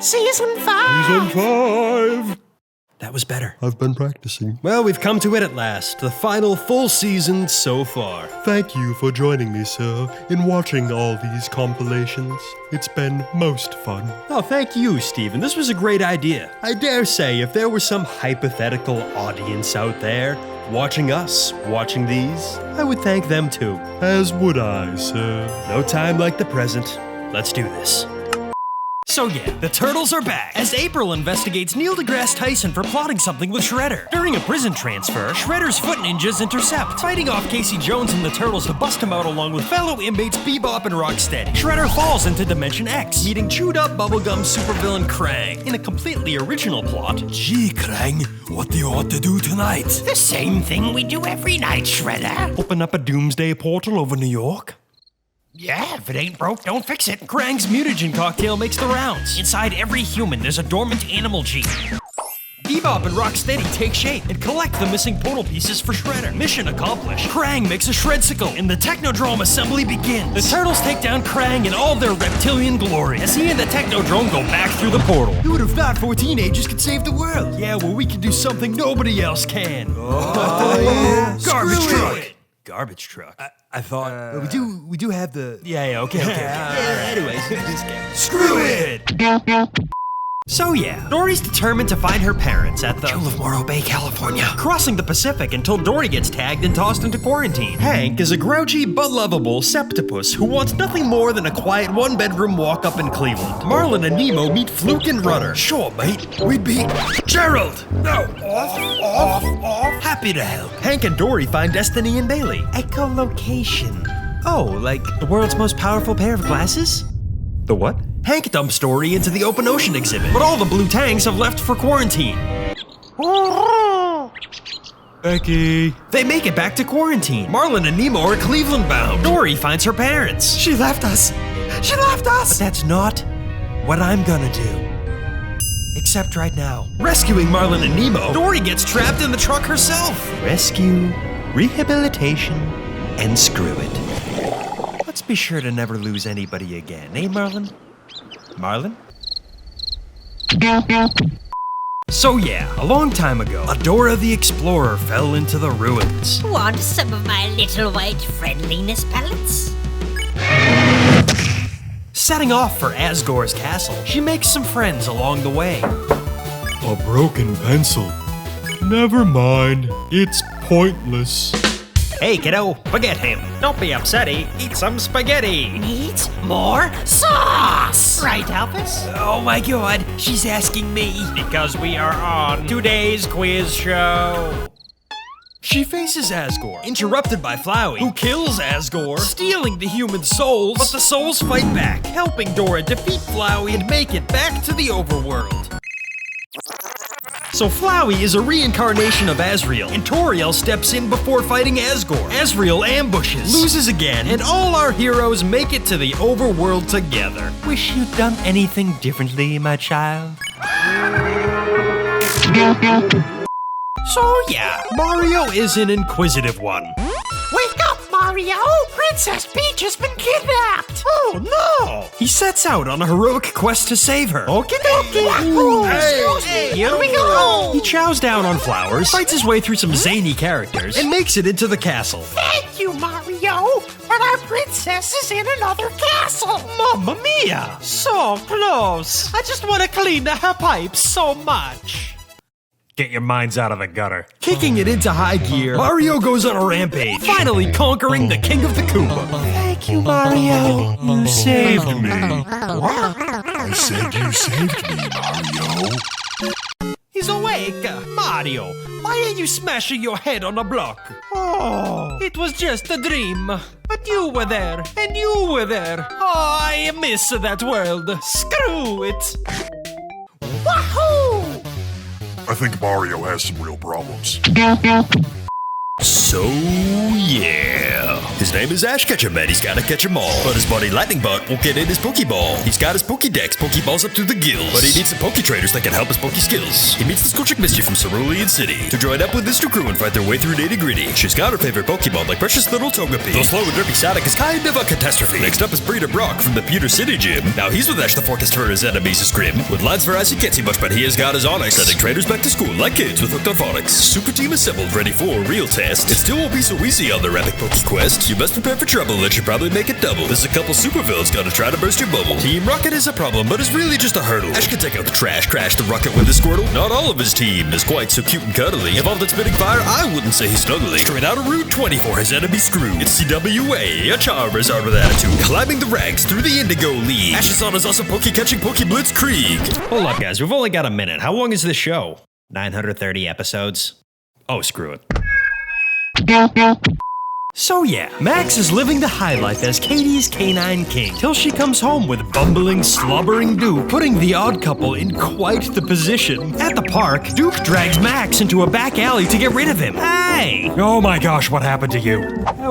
Season 5! Season 5! That was better. I've been practicing. Well, we've come to it at last. The final full season so far. Thank you for joining me, sir, in watching all these compilations. It's been most fun. Oh, thank you, Stephen. This was a great idea. I dare say if there was some hypothetical audience out there watching us, watching these, I would thank them too. As would I, sir. No time like the present. Let's do this. So yeah, the Turtles are back, as April investigates Neil deGrasse Tyson for plotting something with Shredder. During a prison transfer, Shredder's foot ninjas intercept, fighting off Casey Jones and the Turtles to bust him out along with fellow inmates Bebop and Rocksteady. Shredder falls into Dimension X, meeting chewed-up bubblegum supervillain Krang. In a completely original plot, Gee, Krang, what do you want to do tonight? The same thing we do every night, Shredder. open up a doomsday portal over New York. Yeah, if it ain't broke, don't fix it. Krang's mutagen cocktail makes the rounds. Inside every human, there's a dormant animal gene. Bebop and Rocksteady take shape and collect the missing portal pieces for Shredder. Mission accomplished. Krang makes a Shredsicle, and the Technodrome assembly begins. The Turtles take down Krang in all their reptilian glory, as he and the Technodrome go back through the portal. Who would have thought 4 teenagers could save the world? Yeah, well, we can do something nobody else can. Garbage truck. Garbage truck. I thought... We do have the... Yeah, okay. Anyways, screw it! So yeah, Dory's determined to find her parents at the Jewel of Morro Bay, California. crossing the Pacific until Dory gets tagged and tossed into quarantine. Hank is a grouchy but lovable septopus who wants nothing more than a quiet one-bedroom walk-up in Cleveland. Marlin and Nemo meet Fluke and Rudder. Sure, mate. We'd be... Gerald! No, off. Happy to help. Hank and Dory find Destiny and Bailey. Echolocation. Oh, like the world's most powerful pair of glasses? The what? Hank dumps Dory into the open ocean exhibit, but all the blue tanks have left for quarantine. Becky. They make it back to quarantine. Marlin and Nemo are Cleveland bound. Dory finds her parents. She left us. She left us. But that's not what I'm gonna do. Except right now. Rescuing Marlin and Nemo, Dory gets trapped in the truck herself. Rescue, rehabilitation, and screw it. Let's be sure to never lose anybody again, eh, Marlin? Marlin? So yeah, a long time ago, Dora the Explorer fell into the ruins. Want some of my little white friendliness pellets? Setting off for Asgore's castle, she makes some friends along the way. A broken pencil. Never mind. It's pointless. Hey kiddo, forget him. Don't be upsetty, eat some spaghetti. Needs more sauce. Right, Alphys? Oh my god, she's asking me. Because we are on today's quiz show. She faces Asgore, interrupted by Flowey, who kills Asgore, stealing the human souls, but the souls fight back, helping Dora defeat Flowey and make it back to the overworld. So Flowey is a reincarnation of Asriel, and Toriel steps in before fighting Asgore. Asriel ambushes, loses again, and all our heroes make it to the overworld together. Wish you'd done anything differently, my child? So yeah, Mario is an inquisitive one. Wake up, Mario! Princess Peach has been kidnapped! Oh no! He sets out on a heroic quest to save her. Okie dokie! Excuse me, here we go! He chows down on flowers, fights his way through some zany characters, and makes it into the castle. Thank you, Mario! But our princess is in another castle! Mamma mia! So close! I just want to clean her pipes so much. Get your minds out of the gutter. Kicking it into high gear, Mario goes on a rampage, finally conquering the king of the Kubo. Thank you, Mario! You saved me. I said you saved me, Mario. He's awake! Mario, why are you smashing your head on a block? Oh, it was just a dream. But you were there, and you were there. Oh, I miss that world. Screw it. Wahoo! I think Mario has some real problems. So yeah. His name is Ash Ketchum and he's gotta catch 'em all. But his buddy Lightning Butt won't get in his Pokeball. He's got his Pokédex, Pokeballs up to the gills. But he needs some Poké-traders that can help his Poké skills. He meets the Skullchick Mischief from Cerulean City to join up with Mr. Crew and fight their way through nitty-gritty. She's got her favorite Pokemon like precious little Togepi. Though slow and derpy Sonic is kind of a catastrophe. Next up is Breeder Brock from the Pewter City Gym. Now he's with Ash the Forecast for his enemies is grim. With lines for Ice he can't see much, but he has got his Onyx. Sending traders back to school like kids with hooked on phonics. Super team assembled, ready for a real test. It still won't be so easy on their epic Poké Quest. You must prepare for trouble, that should probably make it double. There's a couple supervillains gonna try to burst your bubble. Team Rocket is a problem, but it's really just a hurdle. Ash can take out the trash, crash the rocket with his Squirtle. Not all of his team is quite so cute and cuddly. Involved in spitting fire, I wouldn't say he's snuggly. Straight out of Route 20 for his enemy Screw. It's CWA, a Charizard with attitude. Climbing the ranks through the Indigo League. Ash is on his awesome Poké-catching Poké-Blitz Krieg. Hold up, guys. We've only got a minute. How long is this show? 930 episodes? Oh, screw it. So yeah, Max is living the high life as Katie's canine king, till she comes home with bumbling, slobbering Duke, putting the odd couple in quite the position. At the park, Duke drags Max into a back alley to get rid of him. Hey! Oh my gosh, what happened to you?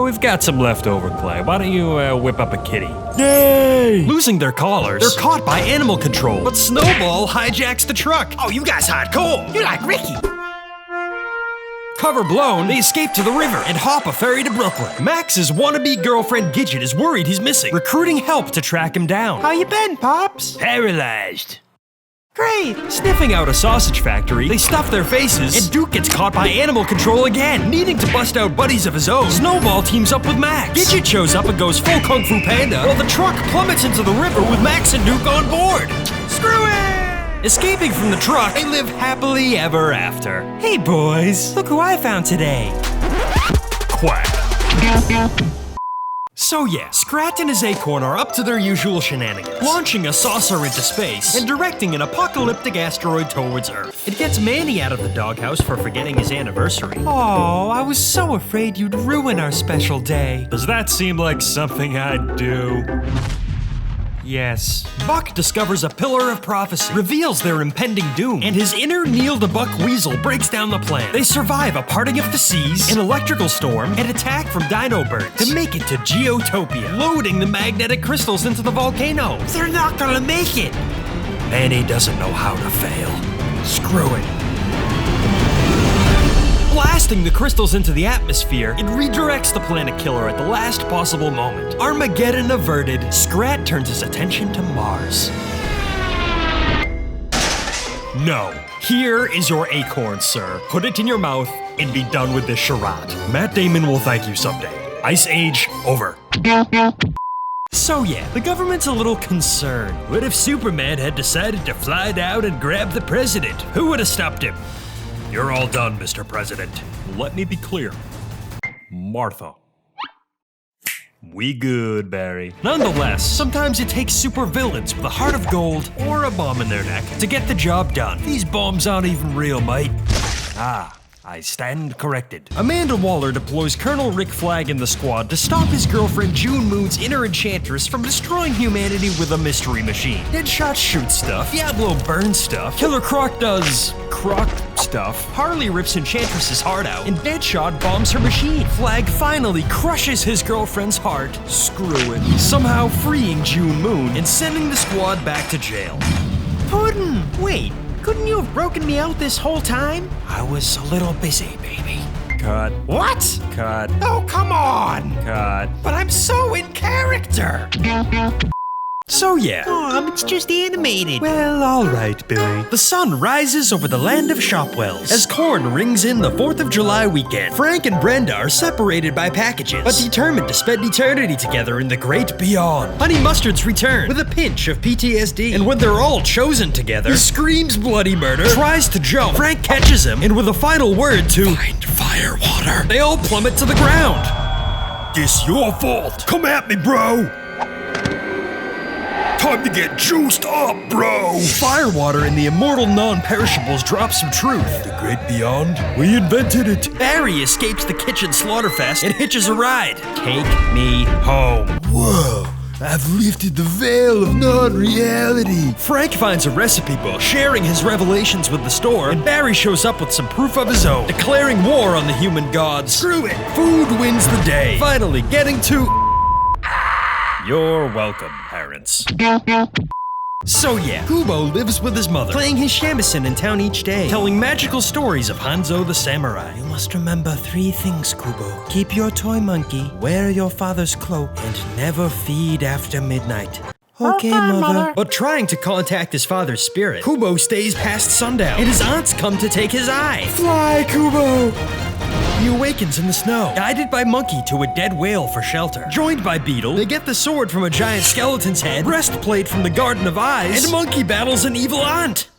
We've got some leftover, Clay. Why don't you whip up a kitty? Yay! Losing their collars, they're caught by animal control, but Snowball hijacks the truck. Oh, you guys hardcore. You're like Ricky. Cover blown, they escape to the river and hop a ferry to Brooklyn. Max's wannabe girlfriend Gidget is worried he's missing, recruiting help to track him down. How you been, Pops? Paralyzed. Great. Sniffing out a sausage factory, they stuff their faces, and Duke gets caught by animal control again. Needing to bust out buddies of his own, Snowball teams up with Max. Gidget shows up and goes full Kung Fu Panda, while the truck plummets into the river with Max and Duke on board. Screw it! Escaping from the truck, they live happily ever after. Hey boys, look who I found today. Quack. So yeah, Scrat and his Acorn are up to their usual shenanigans, launching a saucer into space and directing an apocalyptic asteroid towards Earth. It gets Manny out of the doghouse for forgetting his anniversary. Oh, I was so afraid you'd ruin our special day. Does that seem like something I'd do? Yes. Buck discovers a pillar of prophecy, reveals their impending doom, and his inner Neil the Buck Weasel breaks down the plan. They survive a parting of the seas, an electrical storm, and attack from dino birds to make it to Geotopia, loading the magnetic crystals into the volcano. They're not gonna make it. Manny doesn't know how to fail. Screw it. Blasting the crystals into the atmosphere, it redirects the planet killer at the last possible moment. Armageddon averted, Scrat turns his attention to Mars. No. Here is your acorn, sir. Put it in your mouth and be done with this charade. Matt Damon will thank you someday. Ice Age over. So yeah, the government's a little concerned. What if Superman had decided to fly down and grab the president? Who would have stopped him? You're all done, Mr. President. Let me be clear. Martha. We good, Barry. Nonetheless, sometimes it takes supervillains with a heart of gold or a bomb in their neck to get the job done. These bombs aren't even real, mate. Ah, I stand corrected. Amanda Waller deploys Colonel Rick Flag in the squad to stop his girlfriend June Moon's inner enchantress from destroying humanity with a mystery machine. Deadshot shoots stuff, Diablo burns stuff, Killer Croc does Croc stuff, Harley rips Enchantress's heart out, and Deadshot bombs her machine. Flag finally crushes his girlfriend's heart, screw it, somehow freeing June Moon and sending the squad back to jail. Puddin', wait. Couldn't you have broken me out this whole time? I was a little busy, baby. Cut. What? Cut. Oh, come on! Cut. But I'm so in character! So yeah. It's just animated. Well, alright, Billy. The sun rises over the land of Shopwells as Corn rings in the 4th of July weekend. Frank and Brenda are separated by packages, but determined to spend eternity together in the great beyond. Honey Mustard's return with a pinch of PTSD, and when they're all chosen together, he screams bloody murder, tries to jump, Frank catches him, and with a final word to find fire water, they all plummet to the ground. It's your fault. Come at me, bro. Time to get juiced up, bro! Firewater and the immortal non-perishables drop some truth. The great beyond? We invented it! Barry escapes the kitchen slaughterfest and hitches a ride. Take me home. Whoa, I've lifted the veil of non-reality. Frank finds a recipe book, sharing his revelations with the store, and Barry shows up with some proof of his own, declaring war on the human gods. Screw it, food wins the day. Finally getting to... You're welcome, parents. So yeah, Kubo lives with his mother, playing his shamisen in town each day, telling magical stories of Hanzo the samurai. You must remember 3 things, Kubo. Keep your toy monkey, wear your father's cloak, and never feed after midnight. Okay, mother. But trying to contact his father's spirit, Kubo stays past sundown, and his aunts come to take his eye. Fly, Kubo! He awakens in the snow, guided by Monkey to a dead whale for shelter. Joined by Beetle, they get the sword from a giant skeleton's head, breastplate from the Garden of Eyes, and Monkey battles an evil aunt.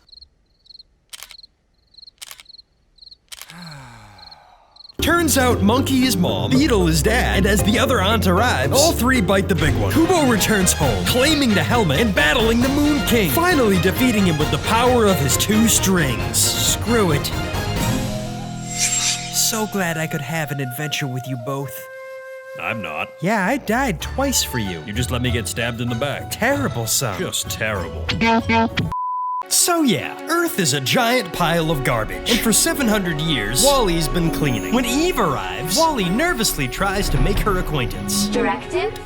Turns out Monkey is mom, Beetle is dad, and as the other aunt arrives, all 3 bite the big one. Kubo returns home, claiming the helmet and battling the Moon King, finally defeating him with the power of his 2 strings. Screw it. So glad I could have an adventure with you both. I'm not. Yeah, I died twice for you. You just let me get stabbed in the back. Terrible, son. Just terrible. So yeah, Earth is a giant pile of garbage. And for 700 years, Wally's been cleaning. When Eve arrives, Wally nervously tries to make her acquaintance. Directive?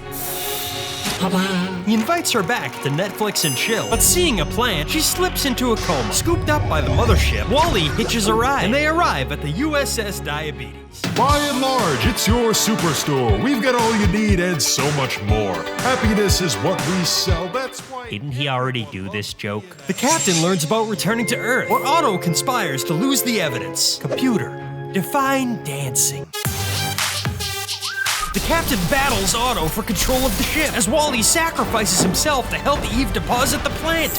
He invites her back to Netflix and chill, but seeing a plant, she slips into a coma. Scooped up by the mothership, Wally hitches a ride, and they arrive at the USS Diabetes. By and large, it's your superstore. We've got all you need and so much more. Happiness is what we sell, that's why... Didn't he already do this joke? The captain learns about returning to Earth, but Otto conspires to lose the evidence. Computer, define dancing. The captain battles Otto for control of the ship, as Wally sacrifices himself to help Eve deposit the plant.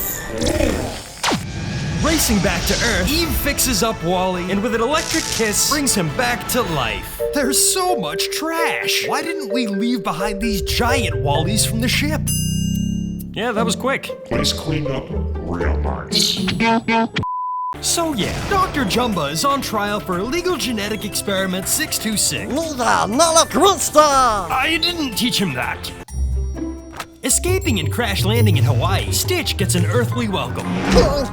Racing back to Earth, Eve fixes up Wally, and with an electric kiss, brings him back to life. There's so much trash. Why didn't we leave behind these giant Wallys from the ship? Yeah, that was quick. Place cleaned up real nice. So yeah, Dr. Jumba is on trial for illegal genetic experiment 626. I didn't teach him that. Escaping and crash landing in Hawaii, Stitch gets an earthly welcome.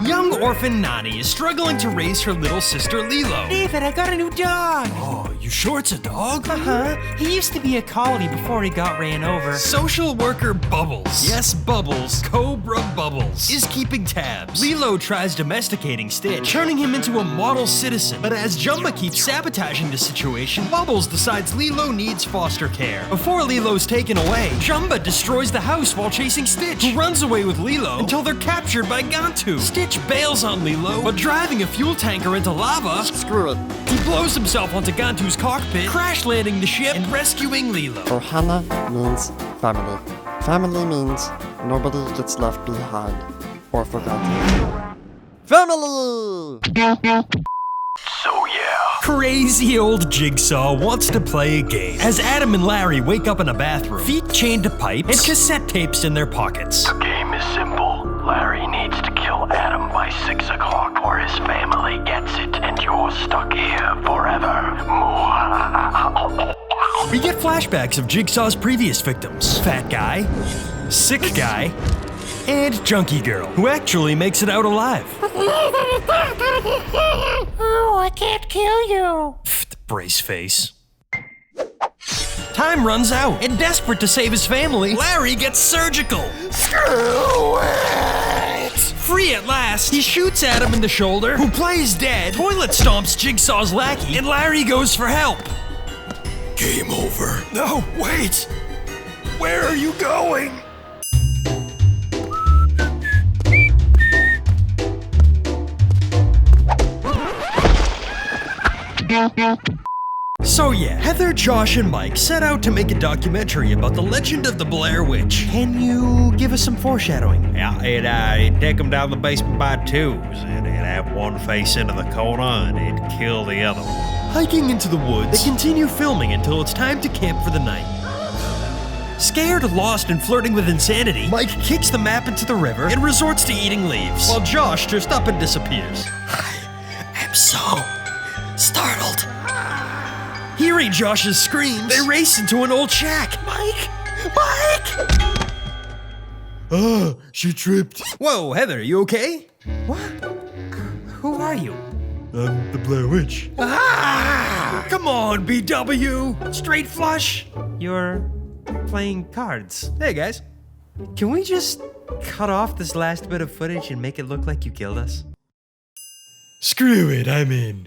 Young orphan Nani is struggling to raise her little sister Lilo. David, I got a new dog. Oh, you sure it's a dog? Uh-huh. He used to be a collie before he got ran over. Social worker Bubbles, yes Bubbles, Cobra Bubbles, is keeping tabs. Lilo tries domesticating Stitch, turning him into a model citizen. But as Jumba keeps sabotaging the situation, Bubbles decides Lilo needs foster care. Before Lilo's taken away, Jumba destroys the house while chasing Stitch, who runs away with Lilo until they're captured by Gantu. Stitch bails on Lilo, but driving a fuel tanker into lava, screw it, he blows himself onto Gantu's cockpit, crash landing the ship and rescuing Lilo. Ohana means family. Family means nobody gets left behind or forgotten. Family! So yeah. Crazy old Jigsaw wants to play a game. As Adam and Larry wake up in a bathroom, feet chained to pipes and cassette tapes in their pockets. The game is simple. Larry needs to kill Adam by 6 o'clock or his family gets it and you're stuck here forever. We get flashbacks of Jigsaw's previous victims. Fat guy, sick guy, and junkie girl, who actually makes it out alive. Oh, I can't kill you. Brace face. Time runs out, and desperate to save his family, Larry gets surgical. Screw it! Free at last, he shoots Adam in the shoulder, who plays dead, toilet stomps Jigsaw's lackey, and Larry goes for help. Game over. No, wait! Where are you going? So yeah, Heather, Josh, and Mike set out to make a documentary about the legend of the Blair Witch. Can you give us some foreshadowing? Yeah, it'd take them down the basement by twos, and it'd have one face into the corner, and it'd kill the other one. Hiking into the woods, they continue filming until it's time to camp for the night. Scared, lost, and flirting with insanity, Mike kicks the map into the river and resorts to eating leaves, while Josh just up and disappears. I'm so startled. Hearing Josh's screams, they race into an old shack. Mike! Ah, she tripped. Whoa, Heather, you okay? What? Who are you? I'm the Blair Witch. Ah! Come on, BW! Straight flush! You're playing cards. Hey, guys. Can we just cut off this last bit of footage and make it look like you killed us? Screw it, I'm in.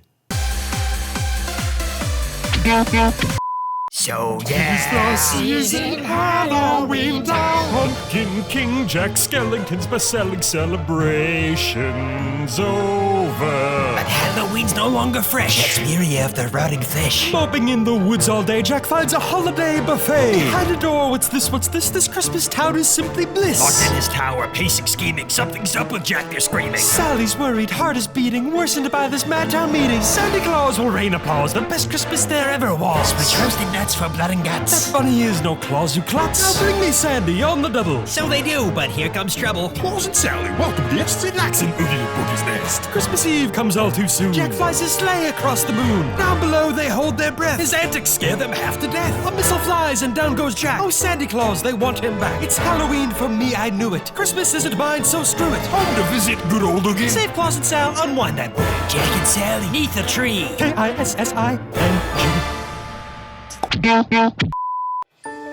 So, yeah. Season Halloween Town. Pumpkin King Jack Skellington's best-selling celebrations over. Halloween's no longer fresh. It's weary after rotting fish. Mopping in the woods all day, Jack finds a holiday buffet. Behind a door, what's this? This Christmas town is simply bliss. Locked in his tower, pacing, scheming. Something's up with Jack, they're screaming. Sally's worried, heart is beating, worsened by this mad town meeting. Santa Claus will rain applause, the best Christmas there ever was. Switch roasted nuts for blood and guts. That bunny is no Claus, you klutz. Now bring me Sandy on the double. So they do, but here comes trouble. Claus and Sally, welcome to the Exit Accent Oogie Boogie's Nest. Christmas Eve comes all too soon. Jack flies his sleigh across the moon. Down below, they hold their breath. His antics scare them half to death. A missile flies and down goes Jack. Oh, Santa Claus, they want him back. It's Halloween for me, I knew it. Christmas isn't mine, so screw it. Home to visit good old Oogie. Save Claus and Sal, unwind that boy. Jack and Sally, neath the tree. Kissing.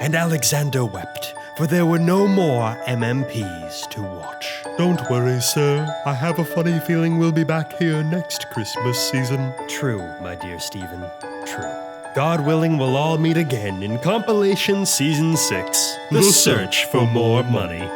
And Alexander wept, for there were no more MMPs to watch. Don't worry, sir. I have a funny feeling we'll be back here next Christmas season. True, my dear Stephen. True. God willing, we'll all meet again in Compilation Season 6. The Search for More Money.